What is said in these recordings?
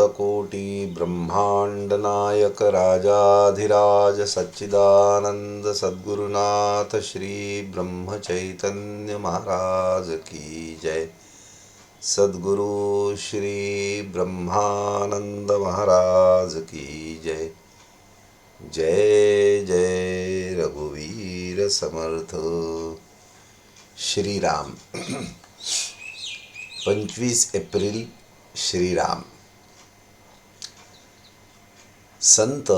अनंतकोटी ब्रह्मांड नायक राजाधिराज सच्चिदानंद सद्गुरुनाथ श्री ब्रह्म चैतन्य महाराज की जय। सद्गुरु श्री ब्रह्मानंद महाराज की जय। जय जय रघुवीर समर्थ। श्रीराम 25 एप्रिल श्रीराम। संत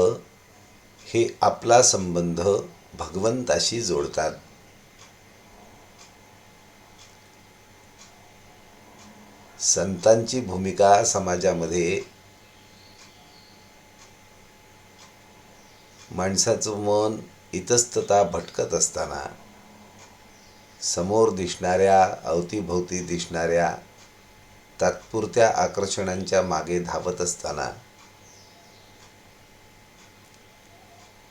हे आपला संबंध भगवंताशी जोडतात. संतांची भूमिका समाजामध्ये माणसाचं मन इतस्तता भटकत असताना, समोर दिसणाऱ्या अवतीभोवती दिसणाऱ्या तात्पुरत्या आकर्षणांच्या मागे धावत असताना,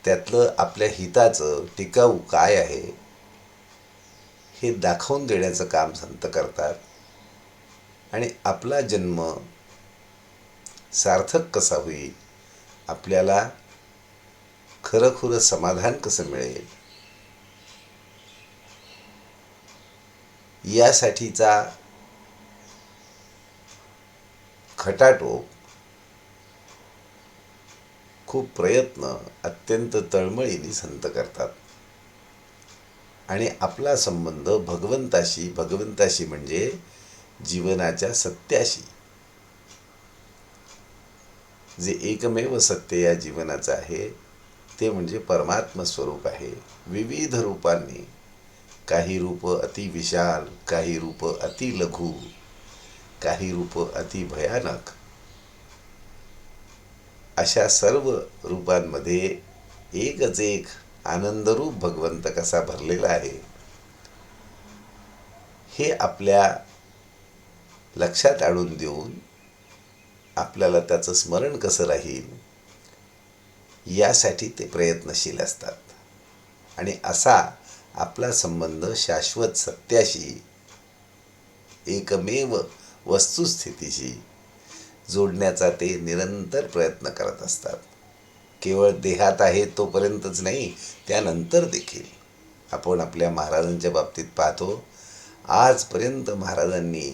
त्यातलं आपल्या हिताचं टिकाऊ काय आहे हे दाखवून देण्याचं काम संत करतात. आणि आपला जन्म सार्थक कसा होईल, आपल्याला खरंखुरं समाधान कसं मिळेल, यासाठीचा खटाटोप, खूप प्रयत्न अत्यंत तळमळीने संत करतात. आणि आपला संबंध भगवंताशी म्हणजे जीवनाच्या सत्याशी, जे एकमेव सत्य या जीवनाचं आहे ते म्हणजे परमात्म स्वरूप आहे. विविध रूपांनी, काही रूप अति विशाल, काही रूप अति लघु, काही रूप अति भयानक, अशा सर्व रूपांमध्ये एकच एक आनंदरूप भगवंत कसा भरलेला आहे हे आपल्या लक्षात आणून देऊन, आपल्याला त्याचं स्मरण कसं राहील यासाठी ते प्रयत्नशील असतात. आणि असा आपला संबंध शाश्वत सत्याशी, एकमेव वस्तुस्थितीशी जोडण्याचा ते निरंतर प्रयत्न करत असतात. केवळ देहात आहे तोपर्यंतच नाही, त्यानंतर देखील. आपण आपल्या महाराजांच्या बाबतीत पाहतो, आजपर्यंत महाराजांनी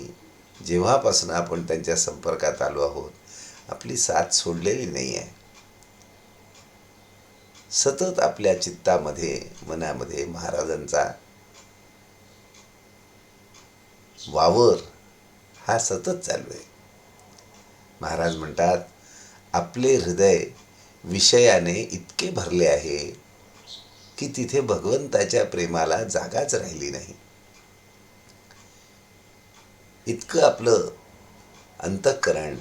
जेव्हापासून आपण त्यांच्या संपर्कात आलो आहोत, आपली साथ सोडलेली नाही आहे. सतत आपल्या चित्तामध्ये, मनामध्ये महाराजांचा वावर हा सतत चालू आहे. महाराज म्हणतात, आपले हृदय विषयाने इतके भरले आहे की तिथे भगवंताच्या प्रेमाला जागाच राहिली नाही. इतकं आपलं अंतःकरण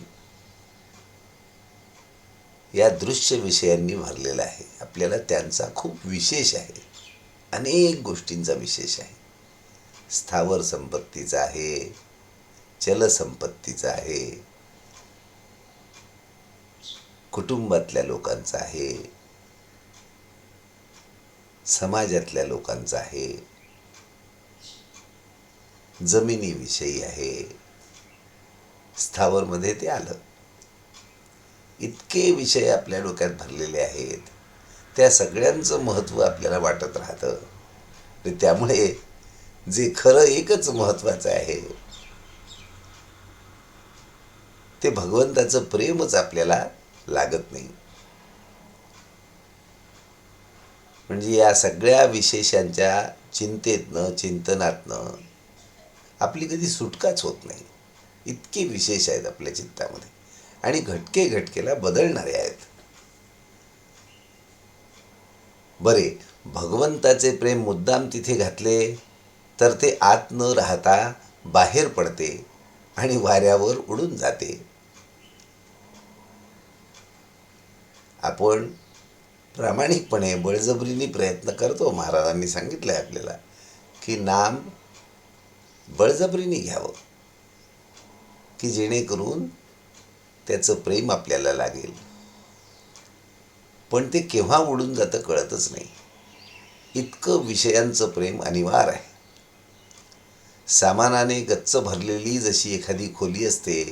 या दृश्य विषयांनी भरलेलं आहे. आपल्याला त्यांचा खूप विशेष आहे, अनेक गोष्टींचा विशेष आहे. स्थावर संपत्तीचा आहे, चलसंपत्तीचा आहे, कुटुंबातल्या लोकांचा आहे, समाजातल्या लोकांचा आहे, जमिनीविषयी आहे. स्थावरमध्ये ते आलं. इतके विषय आपल्या डोक्यात भरलेले आहेत, त्या सगळ्यांचं महत्त्व आपल्याला वाटत राहतं. त्यामुळे जे खरं एकच महत्त्वाचं आहे ते भगवंताचं प्रेमच आपल्याला लागत नाही. म्हणजे या सगळ्या विशेषांच्या चिंतेतनं, चिंतनातनं आपली कधी सुटकाच होत नाही. इतके विशेष आहेत आपल्या चित्तामध्ये आणि घटके घटकेला बदलणारे आहेत. बरे, भगवंताचे प्रेम मुद्दाम तिथे घातले तर ते आत न राहता बाहेर पडते आणि वाऱ्यावर उडून जाते. आपण प्रामाणिकपणे बळजबरीने प्रयत्न करतो. महाराजांनी सांगितलं आहे आपल्याला की नाम बळजबरीने घ्यावं, की जेणेकरून त्याचं प्रेम आपल्याला लागेल. पण ते केव्हा उडून जातं कळतच नाही. इतकं विषयांचं प्रेम अनिवार्य आहे. सामानाने गच्च भरलेली जशी एखादी खोली असते,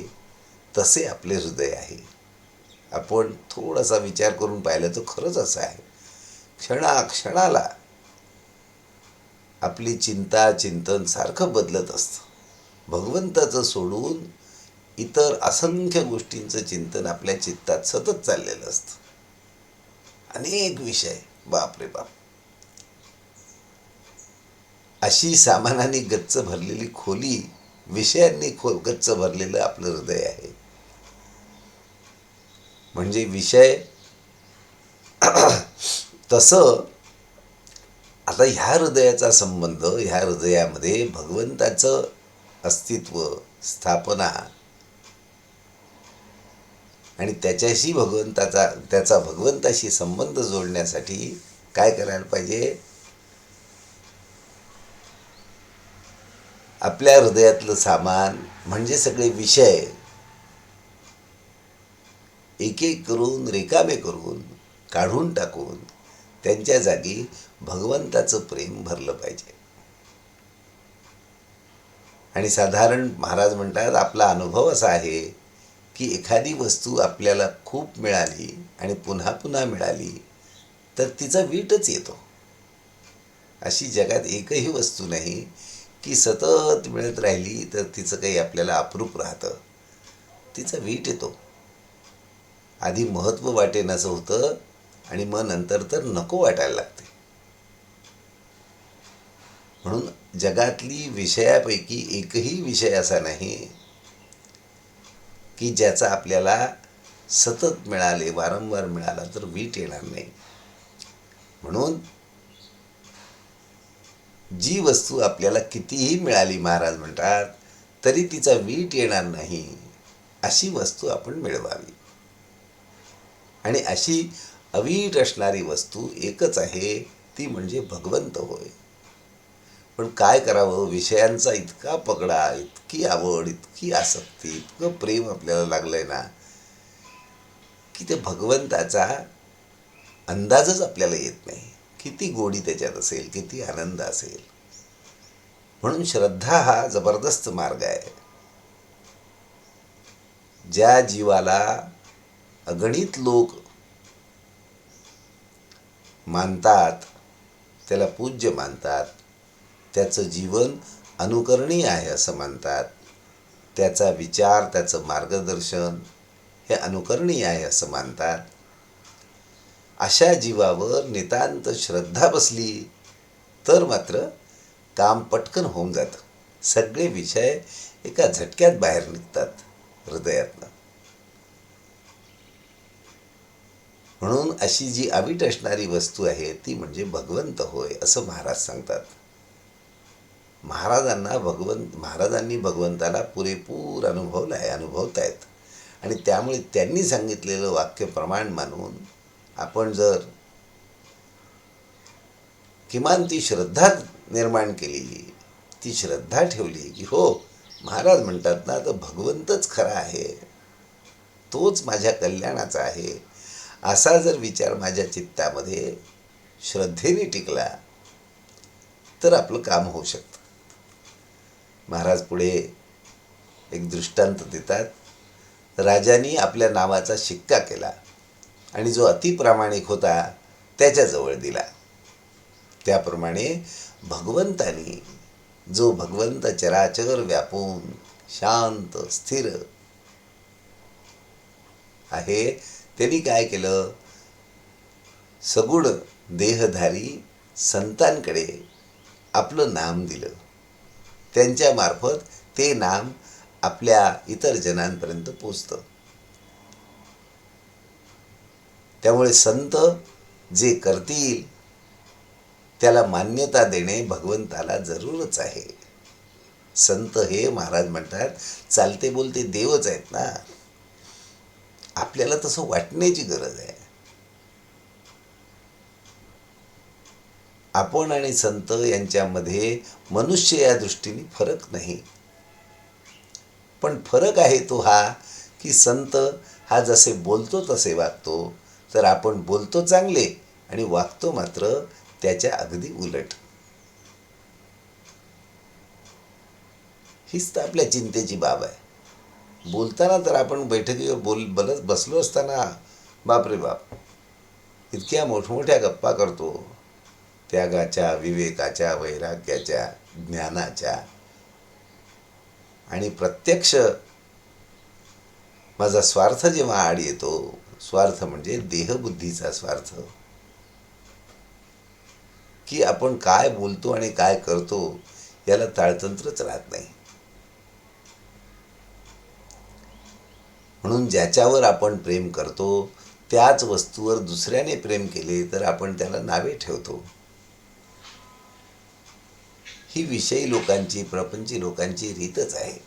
तसे आपले हृदय आहे. आपण थोडासा विचार करून पाहिलं तर खरंच असं आहे. क्षणाक्षणाला आपली चिंता चिंतन सारखं बदलत असतं. भगवंताचं सोडून इतर असंख्य गोष्टींचं चिंतन आपल्या चित्तात सतत चाललेलं असतं. अनेक विषय, बापरे बाप. अशी सामानाने गच्च भरलेली खोली, विषयांनी गच्च भरलेलं आपलं हृदय आहे. म्हणजे विषय तसं आता ह्या हृदयाचा संबंध, ह्या हृदयामध्ये भगवंताचं अस्तित्व, स्थापना आणि त्याचा भगवंताशी संबंध जोडण्यासाठी काय करायला पाहिजे? आपल्या हृदयातलं सामान म्हणजे सगळे विषय एक एक करून रिकामे करून काढून टाकून त्यांच्या जागी भगवंताचं प्रेम भरलं पाहिजे. आणि साधारण महाराज म्हणतात, आपला अनुभव असा आहे की एखादी वस्तू आपल्याला खूप मिळाली आणि पुन्हा पुन्हा मिळाली तर तिचा वीटच येतो. अशी जगात एकही वस्तू नाही की सतत मिळत राहिली तर तिचं काही आपल्याला अप्रूप राहतं. तिचा वीट येतो. आधी महत्त्व वाटेनासं होतं आणि मग नंतर तर नको वाटायला लागते. म्हणून जगातली विषयापैकी एकही विषय असा नाही की ज्याचा आपल्याला सतत मिळाले, वारंवार मिळाला तर वीट येणार नाही. म्हणून जी वस्तू आपल्याला कितीही मिळाली, महाराज म्हणतात, तरी तिचा वीट येणार नाही अशी वस्तू आपण मिळवावी. आणि अशी अवीट असणारी वस्तू एकच आहे, ती म्हणजे भगवंत होय. पण काय करावं? विषयांचा इतका पगडा, इतकी आवड, इतकी आसक्ती, इतकं प्रेम आपल्याला लागलंय ना की ते भगवंताचा अंदाजच आपल्याला येत नाही. किती गोडी त्याच्यात असेल, किती आनंद असेल. म्हणून श्रद्धा हा जबरदस्त मार्ग आहे. ज्या जीवाला अगणित लोक मानतात, त्याला पूज्य मानतात, त्याचं जीवन अनुकरणीय आहे असं मानतात, त्याचा विचार, त्याचं मार्गदर्शन हे अनुकरणीय आहे असं मानतात, अशा जीवावर नितांत श्रद्धा बसली तर मात्र काम पटकन होऊन जातं. सगळे विषय एका झटक्यात बाहेर निघतात हृदयातनं. म्हणून अशी जी अवीट असणारी वस्तू आहे ती म्हणजे भगवंत होय असं महाराज सांगतात. महाराजांनी भगवंताला पुरेपूर अनुभवतायत. आणि त्यामुळे त्यांनी सांगितलेलं वाक्य प्रमाण मानून आपण जर किमान ती श्रद्धा निर्माण केली, ती श्रद्धा ठेवली की हो, महाराज म्हणतात ना, तर भगवंतच खरा आहे, तोच माझ्या कल्याणाचा आहे, असा जर विचार माझ्या चित्तामध्ये श्रद्धेने टिकला तर आपलं काम होऊ शकतं. महाराज पुढे एक दृष्टांत देतात. राजाने आपल्या नावाचा शिक्का केला आणि जो अतिप्रामाणिक होता त्याच्याजवळ दिला. त्याप्रमाणे भगवंतानी, जो भगवंत चराचर व्यापून शांत स्थिर आहे, त्यांनी काय केलं? सगुण देहधारी संतांकडे आपलं नाम दिलं. त्यांच्या मार्फत ते नाम आपल्या इतर जनांपर्यंत पोचतं. त्यामुळे संत जे करतील त्याला मान्यता देणे भगवंताला जरूरच आहे. संत हे महाराज म्हणतात चालते बोलते देवच आहेत ना. आपल्याला तसं वाटण्याची गरज आहे. आपण आणि संत यांच्यामध्ये मनुष्य या दृष्टीने फरक नाही. पण फरक आहे तो हा की संत हा जसे बोलतो तसे वागतो, तर आपण बोलतो चांगले आणि वागतो मात्र त्याच्या अगदी उलट. हीच तर आपल्या चिंतेची बाब आहे. बोलताना तर आपण बैठकीवर बोलत बसलो असताना बापरे बाप इतक्या मोठमोठ्या गप्पा करतो, त्यागाच्या, विवेकाच्या, वैराग्याच्या, ज्ञानाच्या, आणि प्रत्यक्ष माझा स्वार्थ जेव्हा आड येतो, स्वार्थ म्हणजे देहबुद्धीचा स्वार्थ, की आपण काय बोलतो आणि काय करतो याला ताळतंत्रच राहत नाही. म्हणून ज्याच्यावर आपण प्रेम करतो त्याच वस्तूवर दुसऱ्याने प्रेम केले तर आपण त्याला नावे ठेवतो. ही विषयी लोकांची, प्रपंची लोकांची रीतच आहे.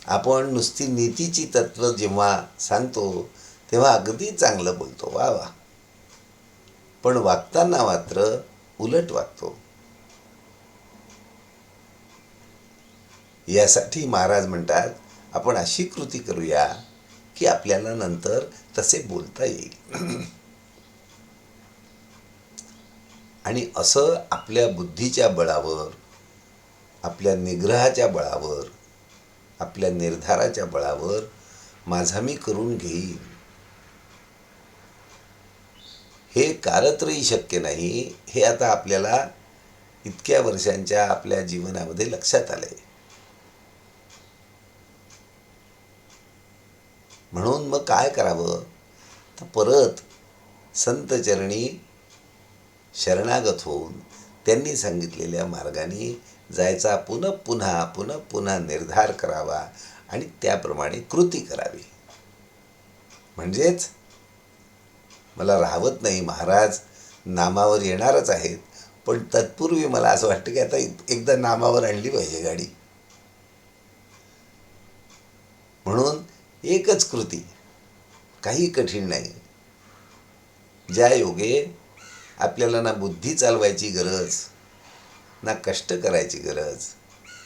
आपण नुसती नीतीची तत्व जेव्हा सांगतो तेव्हा अगदी चांगलं बोलतो, वा वा, पण वागताना मात्र उलट वागतो. यासाठी महाराज म्हणतात आपण अशी कृती करूया की आपल्याला नंतर तसे बोलता येईल. आणि असं आपल्या बुद्धीच्या बळावर, आपल्या निग्रहाच्या बळावर, आपल्या निर्धाराच्या बळावर माझा मी करून घेईन, हे कालत्रयी शक्य नाही. हे आता आपल्याला इतक्या वर्षांच्या आपल्या जीवनामध्ये लक्षात आलंय. म्हणून मग काय करावं, तर परत संतचरणी शरणागत होऊन त्यांनी सांगितलेल्या मार्गाने जायचा पुन्हा निर्धार करावा आणि त्याप्रमाणे कृती करावी. म्हणजेच मला राहवत नाही, महाराज नामावर येणारच आहेत, पण तत्पूर्वी मला असं वाटतं की आता एकदा नामावर आणली पाहिजे गाडी. म्हणून एकच कृती, काही कठीण नाही. ज्या योगे आपल्याला ना बुद्धी चालवायची गरज, ना कष्ट करायची गरज,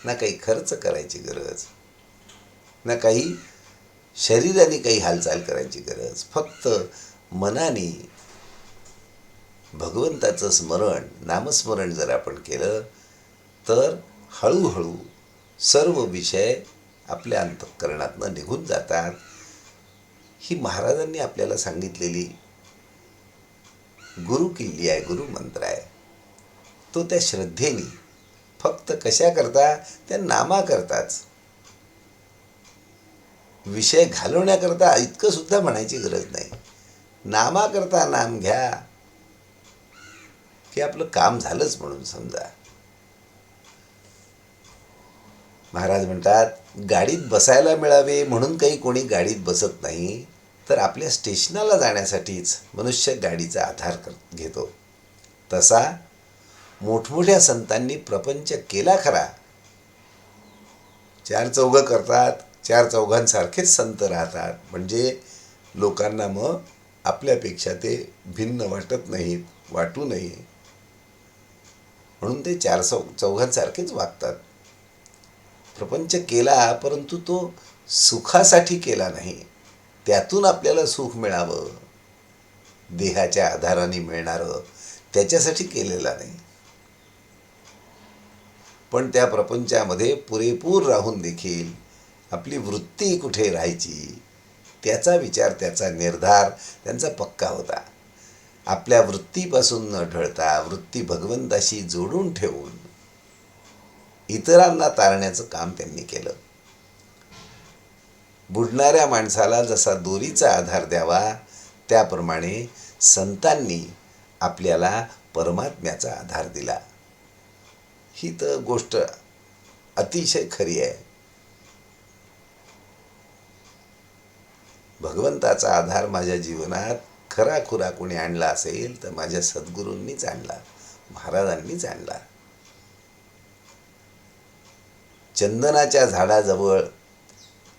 ना काही खर्च करायची गरज, ना काही शरीराने काही हालचाल करायची गरज. फक्त मनाने भगवंताचं स्मरण, नामस्मरण जर आपण केलं तर हळूहळू सर्व विषय आपल्या अंतःकरणातनं निघून जातात. ही महाराजांनी आपल्याला सांगितलेली गुरु किल्ली आहे, गुरुमंत्र आहे. तो त्या श्रद्धेने, फक्त कशा करता, त्या नामा करताच, विषय घालवण्याकरता इतकं सुद्धा म्हणायची गरज नाही. नामा करता नाम घ्या की आपलं काम झालंच म्हणून समजा. महाराज म्हणतात गाडीत बसायला मिळावे म्हणून काही कोणी गाडीत बसत नाही, तर आपल्या स्टेशनाला जाण्यासाठीच मनुष्य गाडीचा आधार घेतो. तसा मोठमोठ्या संतांनी प्रपंच केला खरा, चार चौघं करतात, चार चौघांसारखेच संत राहतात, म्हणजे लोकांना मग आपल्यापेक्षा ते भिन्न वाटत नाहीत, वाटू नये म्हणून ते चार चौघांसारखेच वागतात. प्रपंच केला, परंतु तो सुखासाठी केला नाही, त्यातून आपल्याला सुख मिळावं, देहाच्या आधाराने मिळणारं, त्याच्यासाठी केलेला नाही. पण त्या प्रपंचामध्ये पुरेपूर राहून देखील आपली वृत्ती कुठे राहायची त्याचा विचार, त्याचा निर्धार त्यांचा पक्का होता. आपल्या वृत्तीपासून न ढळता वृत्ती भगवंताशी जोडून ठेवून इतरांना तारण्याचं काम त्यांनी केलं. बुडणाऱ्या माणसाला जसा दोरीचा आधार द्यावा, त्याप्रमाणे संतांनी आपल्याला परमात्म्याचा आधार दिला. ही तर गोष्ट अतिशय खरी आहे. भगवंताचा आधार माझ्या जीवनात खराखुरा कोणी आणला असेल तर माझ्या सद्गुरूंनीच आणला, महाराजांनीच आणला. चंदनाच्या झाडाजवळ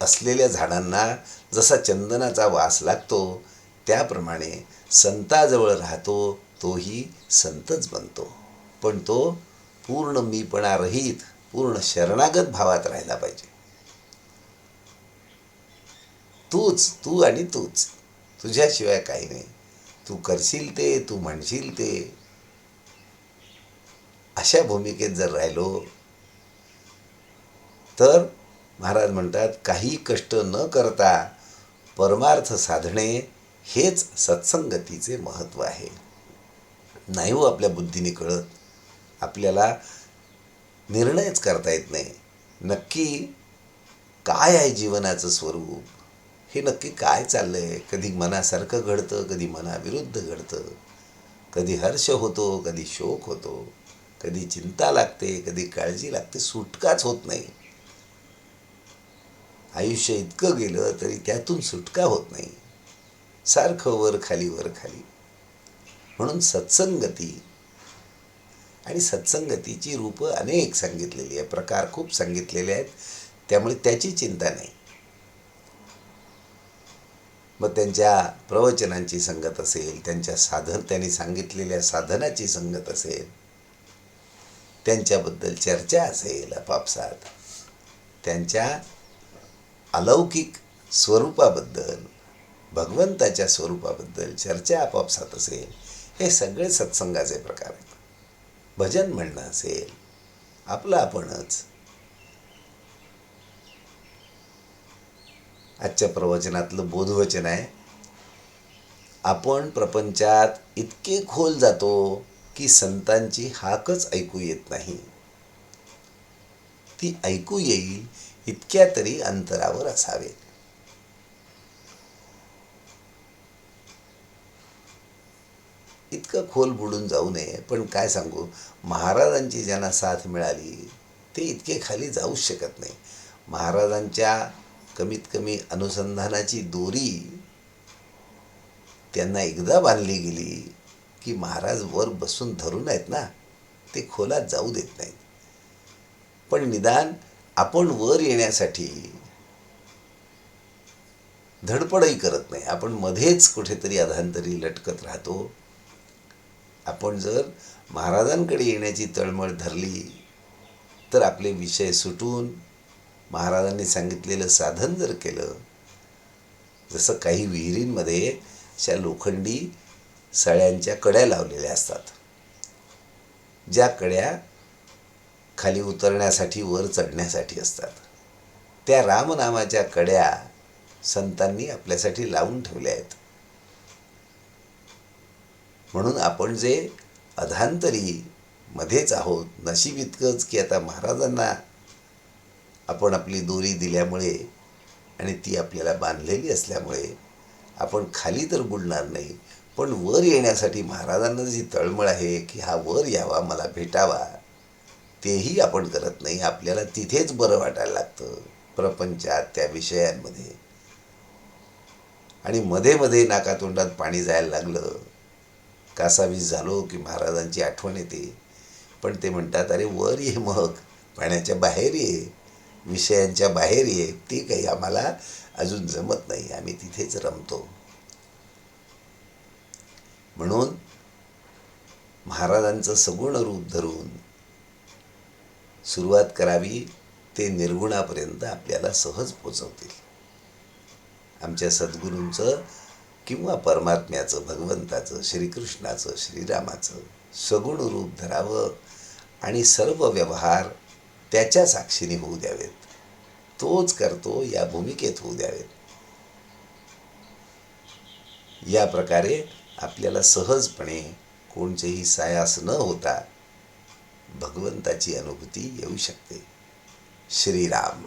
असलेल्या झाडांना जसा चंदनाचा वास लागतो, त्याप्रमाणे संताजवळ राहतो तोही संतच बनतो. पण तो पूर्ण मीपणा रहित, पूर्ण शरणागत भावात राहिला पाहिजे. तू आणि तूच, तुझ्याशिवाय काही नाही. तू करशील ते, तू म्हणशील ते, अशा भूमिकेत जर राहिलो तर महाराज म्हणतात, काही कष्ट न करता परमार्थ साधणे हेच सत्संगतीचे महत्त्व आहे. नाही हो आपल्या बुद्धीने कळत, आपल्याला निर्णयच करता येत नाही नक्की काय आहे जीवनाचं स्वरूप, हे नक्की काय चाललंय. कधी मनासारखं घडतं, कधी मनाविरुद्ध घडतं, कधी हर्ष होतो, कधी शोक होतो, कधी चिंता लागते, कधी काळजी लागते, सुटकाच होत नाही. आयुष्य इतकं गेलं तरी त्यातून सुटका होत नाही, सारखं वर खाली वर खाली. म्हणून सत्संगती, आणि सत्संगतीची रूपं अनेक सांगितलेली आहे, प्रकार खूप सांगितलेले आहेत, त्यामुळे त्याची चिंता नाही. मग त्यांच्या प्रवचनांची संगत असेल, त्यांनी सांगितलेल्या साधनाची संगत असेल, त्यांच्याबद्दल चर्चा असेल आपापसात, त्यांच्या अलौकिक स्वरूपाबद्दल, भगवंताच्या स्वरूपाबद्दल चर्चा आपापसात असेल, हे सगळे सत्संगाचे प्रकार आहेत. भजन म्हणणं असेल, आपलं आपणच. आजच्या प्रवचनातलं बोधवचन आहे, आपण प्रपंचात इतके खोल जातो की संतांची हाकच ऐकू येत नाही. ती ऐकू येईल इतक्या तरी अंतरावर असावे. इतकं खोल बुडून जाऊ नये. पण काय सांगू, महाराजांची ज्यांना साथ मिळाली ते इतके खाली जाऊच शकत नाही. महाराजांच्या कमीत कमी अनुसंधानाची दोरी त्यांना एकदा बांधली गेली की महाराज वर बसून धरून आहेत ना, ते खोलात जाऊ देत नाहीत. पण निदान आपण वर येण्यासाठी धडपडही करत नाही, आपण मध्येच कुठेतरी अधांतरी लटकत राहतो. आपण जर महाराजांकडे येण्याची तळमळ धरली तर आपले विषय सुटून महाराजांनी सांगितलेलं साधन जर केलं, जसं काही विहिरींमध्ये अशा लोखंडी सळ्यांच्या कड्या लावलेल्या असतात, ज्या कड्या खाली उतरण्यासाठी वर चढण्यासाठी असतात, त्या रामनामाच्या कड्या संतांनी आपल्यासाठी लावून ठेवल्या आहेत. म्हणून आपण जे अधांतरी मध्येच आहोत, नशीब इतकंच की आता महाराजांना आपण आपली दोरी दिल्यामुळे आणि ती आपल्याला बांधलेली असल्यामुळे आपण खाली तर बुडणार नाही, पण वर येण्यासाठी महाराजांना जी तळमळ आहे की हा वर यावा, मला भेटावा, तेही आपण करत नाही. आपल्याला तिथेच बरं वाटायला लागतं प्रपंचात, त्या विषयांमध्ये. आणि मध्ये मध्ये नाकातोंडात पाणी जायला लागलं, कासावीस झालो की महाराजांची आठवण येते. पण ते म्हणतात, अरे वर ये, मग पाण्याच्या बाहेर ये, विषयांच्या बाहेर ये. ती काही आम्हाला अजून जमत नाही, आम्ही तिथेच रमतो. म्हणून महाराजांचं सगुण रूप धरून सुरुवात करावी, ते निर्गुणापर्यंत आपल्याला सहज पोचवतील. आमच्या सद्गुरूंचं किंवा परमात्म्याचं, भगवंताचं, श्रीकृष्णाचं, श्रीरामाचं सगुण रूप धरावं आणि सर्व व्यवहार त्याच्या साक्षीने होऊ द्यावेत. तोच करतो या भूमिकेत होऊ द्यावेत. या प्रकारे आपल्याला सहजपणे कोणतेही सायास न होता भगवंताची अनुभूती येऊ शकते. श्रीराम.